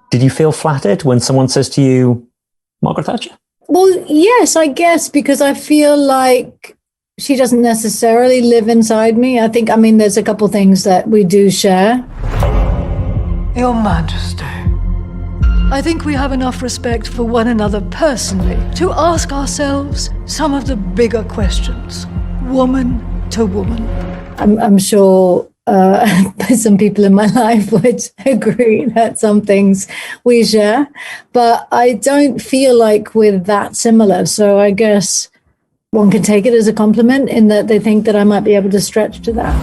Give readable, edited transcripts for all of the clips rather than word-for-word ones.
Did you feel flattered when someone says to you, Margaret Thatcher? Well, yes, I guess, because I feel like she doesn't necessarily live inside me. I mean, there's a couple things that we do share. Your Majesty, I think we have enough respect for one another personally to ask ourselves some of the bigger questions, woman to woman. I'm sure some people in my life would agree that some things we share, but I don't feel like we're that similar. So I guess one can take it as a compliment in that they think that I might be able to stretch to that.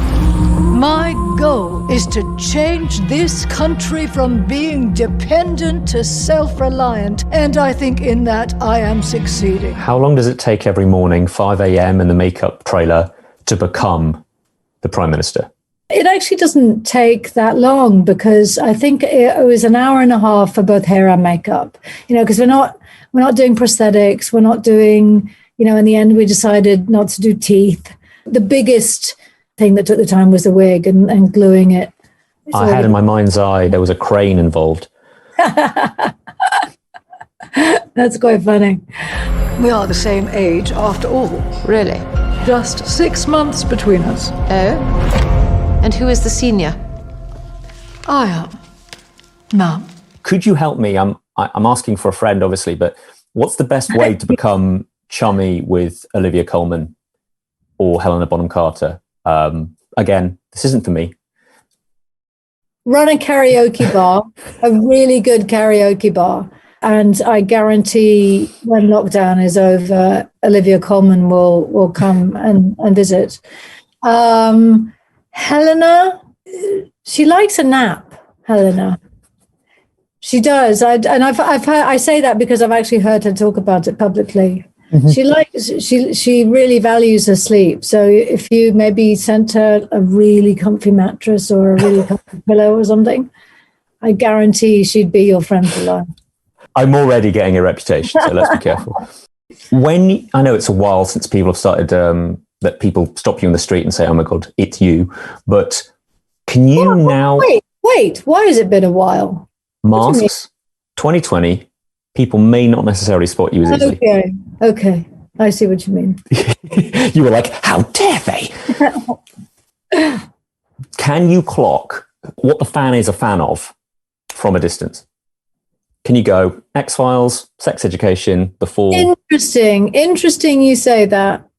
My goal is to change this country from being dependent to self-reliant, and I think in that I am succeeding. How long does it take every morning, 5 a.m. in the makeup trailer, to become the Prime Minister? It actually doesn't take that long, because I think it was an hour and a half for both hair and makeup, because we're not doing prosthetics. We're not doing, in the end, we decided not to do teeth. The biggest thing that took the time was the wig and gluing it. I had in my mind's eye, there was a crane involved. That's quite funny. We are the same age after all. Really? Just 6 months between us. Oh? And who is the senior? I am. Ma'am. Could you help me? I'm asking for a friend, obviously, but what's the best way to become chummy with Olivia Colman or Helena Bonham Carter? Again, this isn't for me. Run a karaoke bar, a really good karaoke bar. And I guarantee when lockdown is over, Olivia Colman will come and visit. Helena, she likes a nap, Helena. She does. I say that because I've actually heard her talk about it publicly. Mm-hmm. She really values her sleep. So if you maybe sent her a really comfy mattress or a really comfy pillow or something, I guarantee she'd be your friend for life. I'm already getting a reputation, so let's be careful. I know it's a while since people have started, that people stop you in the street and say, oh my God, it's you. But can you now... Wait, why has it been a while? Masks, 2020, people may not necessarily spot you as easily. Okay, I see what you mean. You were like, how dare they? Can you clock what the fan is a fan of from a distance? Can you go X-Files, Sex Education, before? Interesting you say that.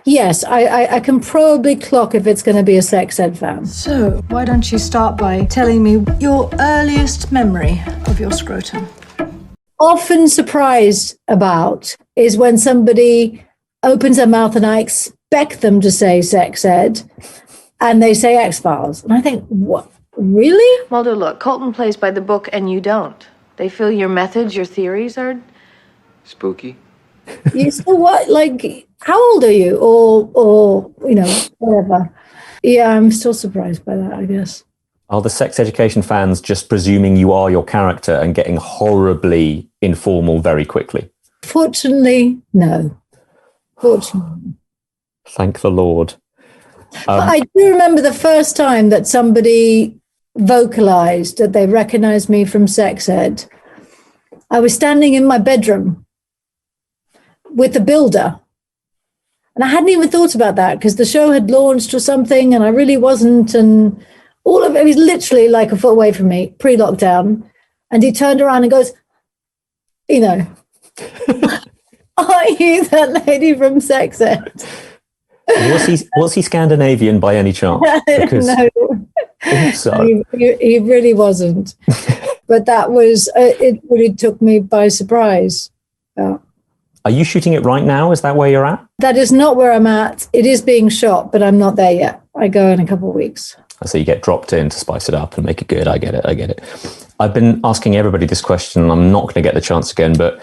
Yes, I can probably clock if it's going to be a sex ed fan. So why don't you start by telling me your earliest memory of your scrotum? Often surprised about is when somebody opens their mouth and I expect them to say sex ed and they say X-Files. And I think, what? Really? Mulder, look, Colton plays by the book and you don't. They feel your methods, your theories are... spooky. You still what? Like, how old are you? Or whatever. Yeah, I'm still surprised by that, I guess. Are the Sex Education fans just presuming you are your character and getting horribly informal very quickly? Fortunately, no. Fortunately. Thank the Lord. I do remember the first time that somebody vocalized that they recognized me from sex ed. I was standing in my bedroom with the builder. And I hadn't even thought about that because the show had launched or something and I really wasn't. And all of it was literally like a foot away from me, pre-lockdown. And he turned around and goes, are you that lady from sex ed? Was he Scandinavian by any chance? Because no, so. he really wasn't. But that was, it really took me by surprise. Are you shooting it right now? Is that where you're at? That is not where I'm at. It is being shot, but I'm not there yet. I go in a couple of weeks. So you get dropped in to spice it up and make it good. I get it. I've been asking everybody this question, and I'm not going to get the chance again, but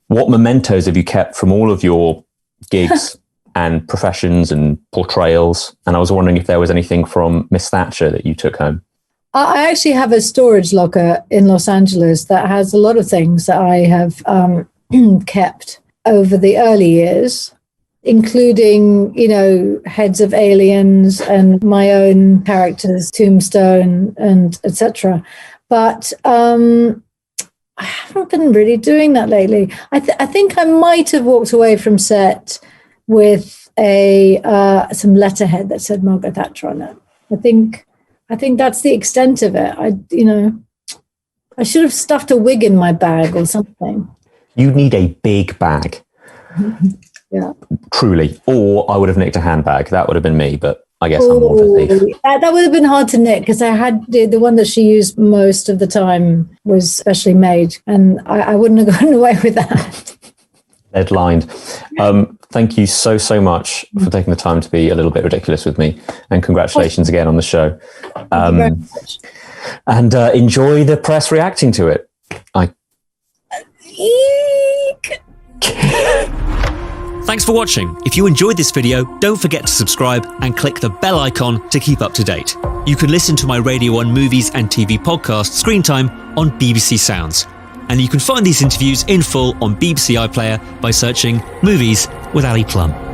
what mementos have you kept from all of your gigs and professions and portrayals? And I was wondering if there was anything from Miss Thatcher that you took home. I actually have a storage locker in Los Angeles that has a lot of things that I have kept over the early years. including, heads of aliens and my own characters, Tombstone and etc. But I haven't been really doing that lately. I think I might have walked away from set with some letterhead that said Margaret Thatcher on it. I think that's the extent of it. I should have stuffed a wig in my bag or something. You need a big bag. Yeah. Truly. Or I would have nicked a handbag. That would have been me, but I guess I'm more of a thief. That would have been hard to nick because I had the one that she used most of the time was specially made, and I wouldn't have gotten away with that. Lead lined. Thank you so much for taking the time to be a little bit ridiculous with me, and congratulations again on the show. Thank you very much. And enjoy the press reacting to it. Thanks for watching. If you enjoyed this video, don't forget to subscribe and click the bell icon to keep up to date. You can listen to my Radio 1 movies and TV podcast Screen Time on BBC Sounds. And you can find these interviews in full on BBC iPlayer by searching Movies with Ali Plumb.